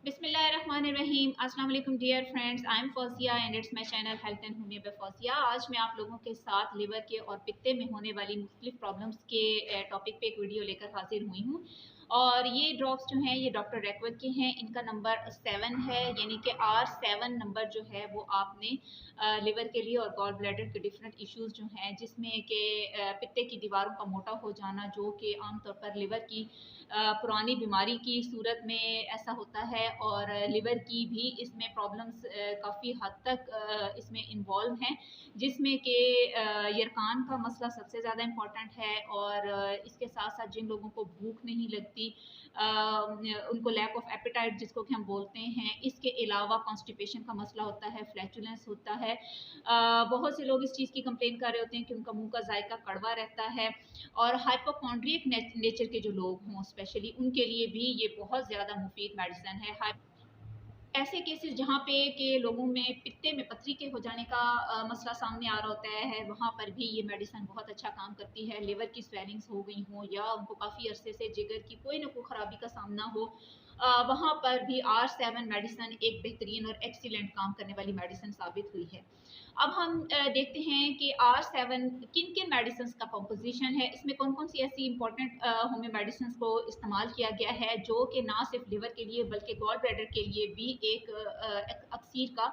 बिस्मिल्लाहिर्रहमानिर्रहीम। अस्सलाम वालेकुम dear friends, I am Fauzia and it's my channel health and homeo by Fauzia. आज मैं आप लोगों के साथ लिवर के और पित्ते में होने वाली मुख्तलिफ प्रॉब्लम्स के टॉपिक पे एक वीडियो लेकर हाजिर हुई हूँ। और ये ड्रॉप्स जो हैं ये डॉक्टर रैकवर्थ के हैं। इनका नंबर 7 है, यानी कि R7 नंबर जो है वो आपने लिवर के लिए और गॉल ब्लैडर के डिफरेंट इश्यूज जो हैं, जिसमें कि पित्ते की दीवारों का मोटा हो जाना, जो कि आमतौर पर लिवर की पुरानी बीमारी की सूरत में ऐसा होता है, और लिवर की भी इसमें प्रॉब्लम्स काफ़ी हद तक इसमें इन्वॉल्व हैं, जिसमें कि यरकान का मसला सबसे ज़्यादा इम्पॉर्टेंट है। और इसके साथ साथ जिन लोगों को भूख नहीं लगती, उनको लैक ऑफ एपेटाइट जिसको कि हम बोलते हैं, इसके अलावा कॉन्स्टिपेशन का मसला होता है, फ्लैचुलेंस होता है। बहुत से लोग इस चीज़ की कंप्लेन कर रहे होते हैं कि उनका मुंह का जायका कड़वा रहता है। और हाइपोकॉन्ड्रियक नेचर के जो लोग हों स्पेशली, उनके लिए भी ये बहुत ज़्यादा मुफीद मेडिसन है। ऐसे केसेस जहाँ पे के लोगों में पित्ते में पथरी के हो जाने का मसला सामने आ रहा होता है, वहाँ पर भी ये मेडिसिन बहुत अच्छा काम करती है। लिवर की स्वेलिंग्स हो गई हों या उनको काफ़ी अरसे से जिगर की कोई ना कोई ख़राबी का सामना हो, वहाँ पर भी R7 मेडिसिन एक बेहतरीन और एक्सीलेंट काम करने वाली मेडिसिन साबित हुई है। अब हम देखते हैं कि R7 किन किन मेडिसिन का कंपोजिशन है, इसमें कौन कौन सी ऐसी इंपॉर्टेंट होम्यो मेडिसिन को इस्तेमाल किया गया है, जो कि ना सिर्फ लिवर के लिए बल्कि गॉल ब्लैडर के लिए भी एक अक्सीर का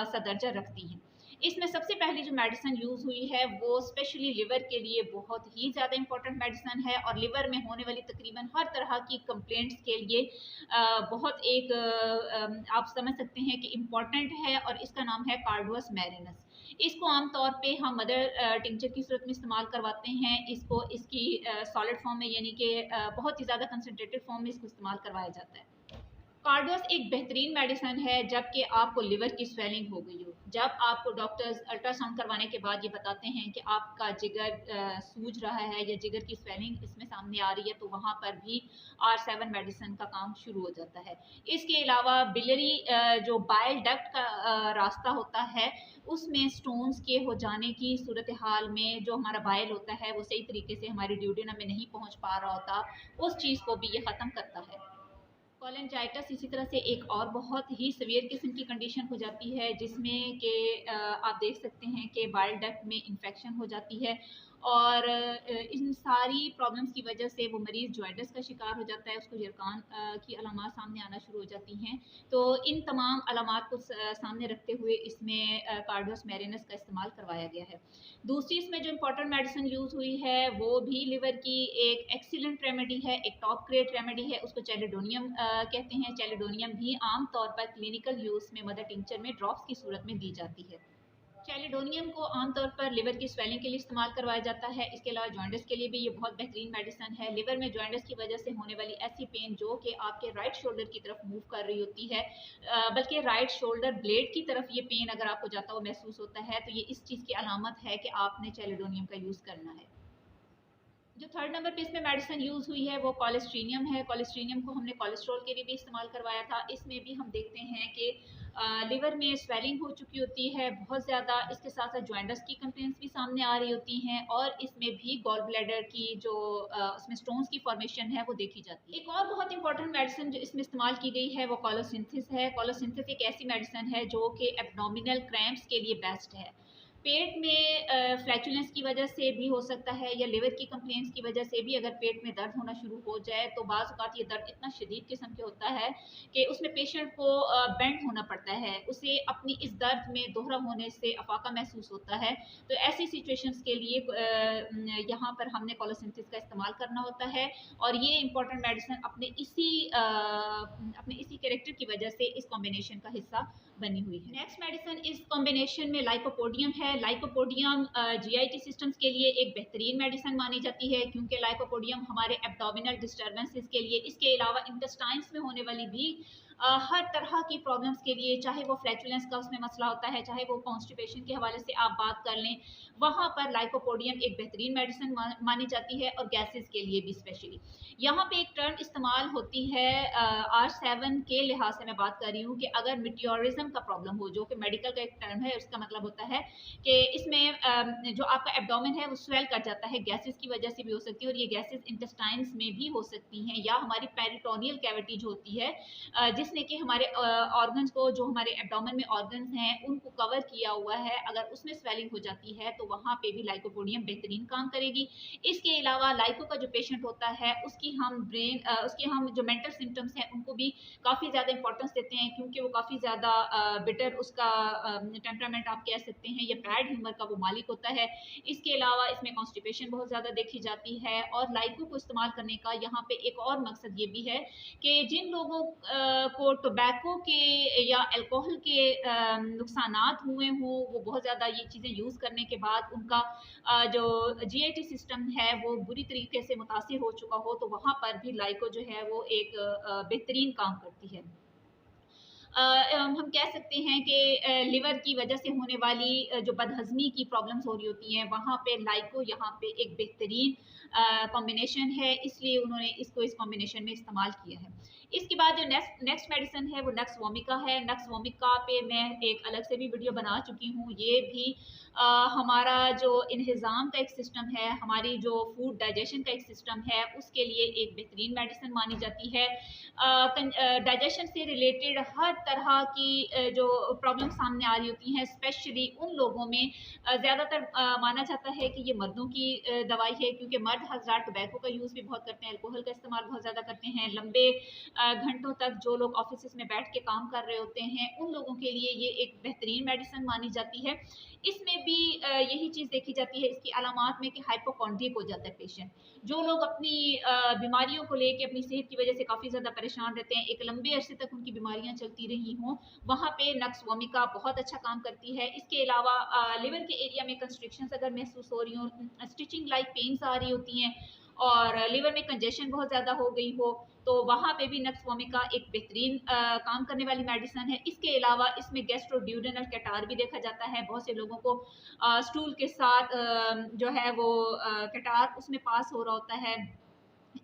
सा दर्जा रखती हैं। इसमें सबसे पहली जो मेडिसिन यूज़ हुई है वो स्पेशली लिवर के लिए बहुत ही ज़्यादा इंपॉर्टेंट मेडिसिन है, और लिवर में होने वाली तकरीबन हर तरह की कंप्लेंट्स के लिए बहुत एक आप समझ सकते हैं कि इम्पॉर्टेंट है, और इसका नाम है कार्डुअस मैरिनस। इसको आमतौर पे हम मदर टिंचर की सूरत में इस्तेमाल करवाते हैं। इसको इसकी सॉलिड फॉर्म में, यानी कि बहुत ही ज़्यादा कंसनट्रेटेड फॉर्म में इसको इस्तेमाल करवाया जाता है। कार्डोस एक बेहतरीन मेडिसिन है जबकि आपको लिवर की स्वेलिंग हो गई हो। जब आपको डॉक्टर्स अल्ट्रासाउंड करवाने के बाद ये बताते हैं कि आपका जिगर सूज रहा है या जिगर की स्वेलिंग इसमें सामने आ रही है, तो वहाँ पर भी R7 मेडिसिन का काम शुरू हो जाता है। इसके अलावा बिलरी जो बाइल डक्ट का रास्ता होता है, उसमें स्टोन्स के हो जाने की सूरत हाल में जो हमारा बाइल होता है वो सही तरीके से हमारे ड्यूडेनम में नहीं पहुँच पा रहा होता, उस चीज़ को भी ये ख़त्म करता है। कोलेंजाइटिस इसी तरह से एक और बहुत ही सीवियर किस्म की कंडीशन हो जाती है, जिसमें कि आप देख सकते हैं कि बाइल डक्ट में इन्फेक्शन हो जाती है, और इन सारी प्रॉब्लम्स की वजह से वो मरीज़ जॉइंटिस का शिकार हो जाता है, उसको यरकान की अलामात सामने आना शुरू हो जाती हैं। तो इन तमाम अलामात को सामने रखते हुए इसमें कार्डोस मैरिनस का इस्तेमाल करवाया गया है। दूसरी इसमें जो इम्पोर्टेंट मेडिसिन यूज़ हुई है वो भी लिवर की एक एक्सीलेंट रेमेडी है, एक टॉप ग्रेड रेमेडी है, उसको चैलिडोनियम कहते हैं। चैलिडोनियम भी आम तौर पर क्लिनिकल यूज़ में मदर टिंचर में ड्रॉप्स की सूरत में दी जाती है। चैलिडोनियम को आमतौर पर लिवर की स्वेलिंग के लिए इस्तेमाल करवाया जाता है। इसके अलावा जॉइंटिस के लिए भी ये बहुत बेहतरीन मेडिसिन है। लिवर में जॉइंटिस की वजह से होने वाली ऐसी पेन जो कि आपके राइट शोल्डर की तरफ मूव कर रही होती है, बल्कि राइट शोल्डर ब्लेड की तरफ ये पेन अगर आपको जाता हुआ महसूस होता है, तो ये इस चीज़ की अलामत है कि आपने चैलिडोनियम का यूज़ करना है। जो थर्ड नंबर पे इसमें मेडिसिन यूज़ हुई है वो कोलेस्ट्रीनियम है। कोलेस्ट्रीनियम को हमने कोलेस्ट्रॉल के लिए भी इस्तेमाल करवाया था। इसमें भी हम देखते हैं कि लिवर में स्वेलिंग हो चुकी होती है बहुत ज़्यादा, इसके साथ साथ जॉइंटिस की कंप्लेंट्स भी सामने आ रही होती हैं, और इसमें भी गॉल ब्लैडर की जो उसमें स्टोन्स की फॉर्मेशन है वो देखी जाती है। एक और बहुत इंपॉर्टेंट मेडिसिन जो इसमें इस्तेमाल की गई है वो कोलोसिंथिस है। कोलोसिंथिस एक ऐसी मेडिसिन है जो कि एब्डोमिनल क्रैम्प्स के लिए बेस्ट है। पेट में फ्लैचुलेंस की वजह से भी हो सकता है, या लिवर की कंप्लेंट्स की वजह से भी अगर पेट में दर्द होना शुरू हो जाए, तो बाज़ औक़ात ये दर्द इतना शदीद किस्म के होता है कि उसमें पेशेंट को बेंड होना पड़ता है। उसे अपनी इस दर्द में दोहरा होने से अफाका महसूस होता है। तो ऐसी सिचुएशंस के लिए यहाँ पर हमने कोलोसिंथिस का इस्तेमाल करना होता है, और ये इंपॉर्टेंट मेडिसिन अपने इसी कैरेक्टर की वजह से इस कॉम्बिनेशन का हिस्सा बनी हुई है। नेक्स्ट मेडिसिन इस कॉम्बिनेशन में लाइकोपोडियम है। लाइकोपोडियम जीआईटी सिस्टम्स के लिए एक बेहतरीन मेडिसिन मानी जाती है, क्योंकि लाइकोपोडियम हमारे एब्डोमिनल डिस्टर्बेंसेस के लिए, इसके अलावा इंटेस्टाइन्स में होने वाली भी हर तरह की प्रॉब्लम्स के लिए, चाहे वो फ्लैचुलेंस का उसमें मसला होता है, चाहे वो कॉन्स्टिपेशन के हवाले से आप बात कर लें, वहाँ पर लाइकोपोडियम एक बेहतरीन मेडिसिन मानी जाती है, और गैसेस के लिए भी स्पेशली। यहाँ पे एक टर्म इस्तेमाल होती है R7 के लिहाज से मैं बात कर रही हूँ कि अगर मिटियोरिज्म का प्रॉब्लम हो, जो कि मेडिकल का एक टर्म है, उसका मतलब होता है कि इसमें जो आपका एब्डोमेन है वो स्वेल कर जाता है, गैसेस की वजह से भी हो सकती है, और ये गैसेस इंटेस्टाइन्स में भी हो सकती हैं, या हमारी पेरिटोनियल कैविटी जो होती है जिसने कि हमारे ऑर्गन्स को, जो हमारे एब्डोमेन में ऑर्गन्स हैं उनको कवर किया हुआ है, अगर उसमें स्वेलिंग हो जाती है तो वहाँ पे भी लाइकोपोडियम बेहतरीन काम करेगी। इसके अलावा लाइको का जो पेशेंट होता है उसकी हम जो मेंटल सिम्टम्स हैं उनको भी काफ़ी ज़्यादा इंपॉर्टेंस देते हैं, क्योंकि वो काफ़ी ज़्यादा बिटर उसका टेम्परामेंट आप कह सकते हैं, या बैड ह्यूमर का वो मालिक होता है। इसके अलावा इसमें कॉन्स्टिपेशन बहुत ज़्यादा देखी जाती है। और लाइको को इस्तेमाल करने का यहाँ पे एक और मकसद ये भी है कि जिन लोगों को टोबैको के या अल्कोहल के नुकसानात हुए हों, वो बहुत ज़्यादा ये चीज़ें यूज़ करने के बाद उनका जो जीआईटी सिस्टम है वो बुरी तरीके से मुतासिर हो चुका हो, तो वहाँ पर भी लाइको जो है वो एक बेहतरीन काम करती है। हम कह सकते हैं कि लिवर की वजह से होने वाली जो बदहज़मी की प्रॉब्लम्स हो रही होती हैं, वहाँ पे लाइको यहाँ पे एक बेहतरीन कॉम्बिनेशन है, इसलिए उन्होंने इसको इस कॉम्बिनेशन में इस्तेमाल किया है। इसके बाद जो नेक्स्ट मेडिसिन है वो नक्स वोमिका है। नक्स वोमिका पे मैं एक अलग से भी वीडियो बना चुकी हूँ। ये भी हमारा जो इंहिज़ाम का एक सिस्टम है, हमारी जो फूड डाइजेशन का एक सिस्टम है, उसके लिए एक बेहतरीन मेडिसिन मानी जाती है। डाइजेशन से रिलेटेड हर तरह की जो प्रॉब्लम सामने आ रही होती हैं, स्पेशली उन लोगों में ज़्यादातर माना जाता है कि ये मर्दों की दवाई है, क्योंकि मर्द हज़ार टोबैको का यूज़ भी बहुत करते हैं, अल्कोहल का इस्तेमाल बहुत ज़्यादा करते हैं। लंबे घंटों तक जो लोग ऑफिस में बैठ के काम कर रहे होते हैं, उन लोगों के लिए ये एक बेहतरीन मेडिसिन मानी जाती है। इसमें भी यही चीज़ देखी जाती है इसकी अलामात में कि हाइपोकॉन्ड्रिक हो जाता है पेशेंट। जो लोग अपनी बीमारियों को लेके अपनी सेहत की वजह से काफ़ी ज़्यादा परेशान रहते हैं, एक लंबे अरसे तक उनकी बीमारियां चलती रही हों, वहाँ पे नक्स वोमिका बहुत अच्छा काम करती है। इसके अलावा लिवर के एरिया में कंस्ट्रिक्शंस अगर महसूस हो रही हो, स्टिचिंग लाइक पेन्स आ रही होती हैं और लिवर में कंजेशन बहुत ज़्यादा हो गई हो, तो वहाँ पे भी नक्स वोमिका एक बेहतरीन काम करने वाली मेडिसिन है। इसके अलावा इसमें गैस्ट्रोड्यूडेनल कैटार भी देखा जाता है। बहुत से लोगों को स्टूल के साथ जो है वो कैटार उसमें पास हो रहा होता है।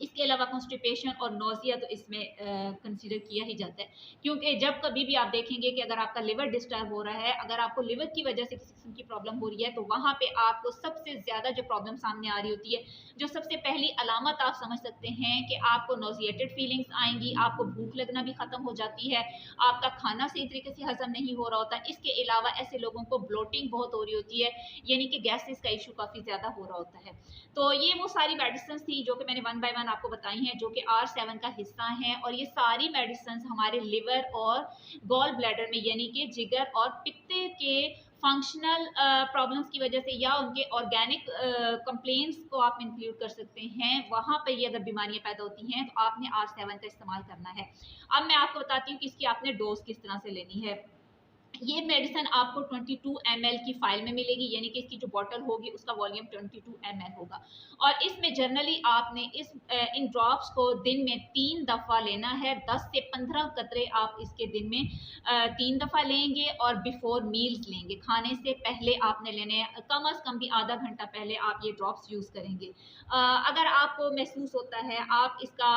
इसके अलावा कॉन्स्टिपेशन और नोजिया तो इसमें कंसीडर किया ही जाता है, क्योंकि जब कभी भी आप देखेंगे कि अगर आपका लिवर डिस्टर्ब हो रहा है, अगर आपको लिवर की वजह से किसी किस्म की प्रॉब्लम हो रही है, तो वहाँ पे आपको सबसे ज़्यादा जो प्रॉब्लम सामने आ रही होती है, जो सबसे पहली अलामत आप समझ सकते हैं कि आपको नोजिएटेड फीलिंग्स आएंगी, आपको भूख लगना भी ख़त्म हो जाती है, आपका खाना सही तरीके से हजम नहीं हो रहा होता। इसके अलावा ऐसे लोगों को ब्लोटिंग बहुत हो रही होती है, यानी कि गैसेस का इशू काफ़ी ज़्यादा हो रहा होता है। तो ये वो सारी मेडिसिन थी जो कि मैंने वन बाय वन आपको बताई हैं, जो कि R7 का हिस्सा हैं, और ये सारी मेडिसिन हमारे लिवर और गॉल ब्लैडर में, यानी कि जिगर और पित्ते के फंक्शनल प्रॉब्लम्स की वजह से या उनके ऑर्गेनिक कंप्लेंट्स को आप इंक्लूड कर सकते हैं। वहाँ पर ये अगर बीमारियां पैदा होती हैं तो आपने R7 का इस्तेमाल करना है। अब मैं आपको बताती हूँ कि इसकी आपने डोज किस तरह से लेनी है। ये मेडिसिन आपको 22 ml की फाइल में मिलेगी, यानी कि इसकी जो बॉटल होगी उसका वॉल्यूम 22 ml होगा। और इसमें जनरली आपने इन ड्रॉप्स को दिन में 3 दफ़ा लेना है। 10 से 15 कतरे आप इसके दिन में 3 दफ़ा लेंगे, और बिफोर मील्स लेंगे, खाने से पहले आपने लेने हैं। कम अज़ कम भी आधा घंटा पहले आप ये ड्रॉप्स यूज़ करेंगे। अगर आपको महसूस होता है, आप इसका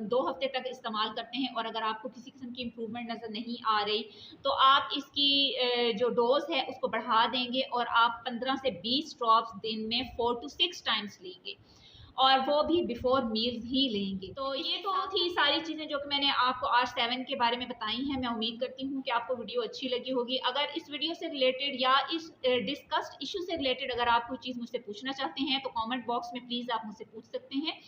2 हफ्ते तक इस्तेमाल करते हैं और अगर आपको किसी किस्म की इम्प्रूवमेंट नज़र नहीं आ रही, तो आप इसकी जो डोज है उसको बढ़ा देंगे और आप 15 से 20 ड्रॉप्स दिन में 4 to 6 टाइम्स लेंगे, और वो भी बिफोर मील्स ही लेंगे। तो ये तो थी सारी चीज़ें जो कि मैंने आपको R7 के बारे में बताई हैं। मैं उम्मीद करती हूँ कि आपको वीडियो अच्छी लगी होगी। अगर इस वीडियो से रिलेटेड या इस डिस्कस्ड इशू से रिलेटेड अगर आप कोई चीज़ मुझसे पूछना चाहते हैं, तो कमेंट बॉक्स में प्लीज़ आप मुझसे पूछ सकते हैं।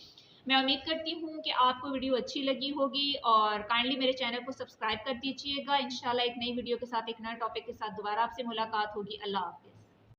मैं उम्मीद करती हूँ कि आपको वीडियो अच्छी लगी होगी, और काइंडली मेरे चैनल को सब्सक्राइब कर दीजिएगा। इंशाल्लाह एक नई वीडियो के साथ, एक नए टॉपिक के साथ दोबारा आपसे मुलाकात होगी। अल्लाह हाफ़िज़।